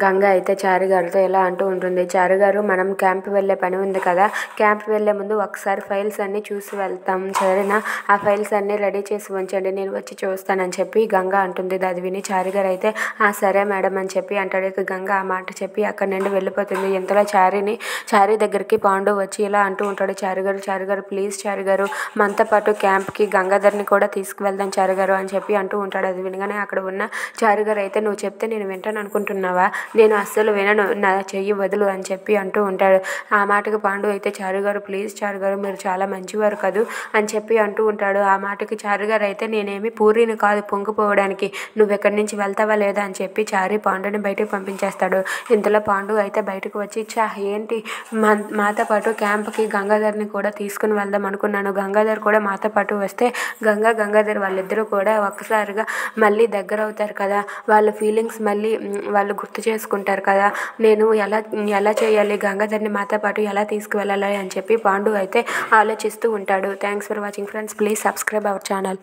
గంగ అయితే చారు గారితో ఇలా అంటూ ఉంటుంది. చారు గారు, మనం క్యాంప్ వెళ్ళే పని ఉంది కదా, క్యాంప్ వెళ్ళే ముందు ఒకసారి ఫైల్స్ అన్నీ చూసి వెళ్తాం, సరేనా? ఆ ఫైల్స్ అన్నీ రెడీ చేసి ఉంచండి, నేను వచ్చి చూస్తానని చెప్పి గంగ అంటుంది. అది విని చారు గారు అయితే సరే మేడం అని చెప్పి అంటాడు. ఇక గంగ ఆ మాట చెప్పి అక్కడి నుండి వెళ్ళిపోతుంది. ఇంతలో చారి దగ్గరికి పాండు వచ్చి ఇలా అంటూ ఉంటాడు. చారు గారు ప్లీజ్ చారు గారు, మనతో పాటు క్యాంప్కి గంగాధర్ని కూడా తీసుకువెళ్దాం చారు గారు అని చెప్పి అంటూ ఉంటాడు. అది వినగానే అక్కడ ఉన్న చారు గారు అయితే నువ్వు చెప్తే నేను వింటాను అనుకుంటున్నావా? నేను అస్సలు వినను, నా చెయ్యి వదులు అని చెప్పి అంటూ ఉంటాడు. ఆ మాటకి పాండు అయితే చారు గారు ప్లీజ్ చారు గారు, మీరు చాలా మంచివారు కదూ అని చెప్పి అంటూ ఉంటాడు. ఆ మాటకి చారు గారు అయితే నేనేమి పూరిని కాదు పొంగిపోవడానికి, నువ్వు ఎక్కడి నుంచి వెళ్తావా లేదా అని చెప్పి చారి పాండుని బయటకు పంపించేస్తాడు. ఇంతలో పాండు అయితే బయటకు వచ్చి ఏంటి మాతో పాటు క్యాంప్కి గంగాధర్ని కూడా తీసుకుని వెళ్దాం అనుకున్నాను, గంగాధర్ కూడా మాతో పాటు వస్తే గంగాధర్ వాళ్ళిద్దరూ కూడా ఒక్కసారిగా మళ్ళీ దగ్గర అవుతారు కదా, వాళ్ళ ఫీలింగ్స్ మళ్ళీ వాళ్ళు గుర్తు చేసుకుంటారు కదా, నేను ఎలా చేయాలి, గంగాధర్ని మాతో పాటు ఎలా తీసుకువెళ్ళాలి అని చెప్పి పాండు అయితే ఆలోచిస్తూ ఉంటాడు. Thanks for watching friends, please subscribe our channel.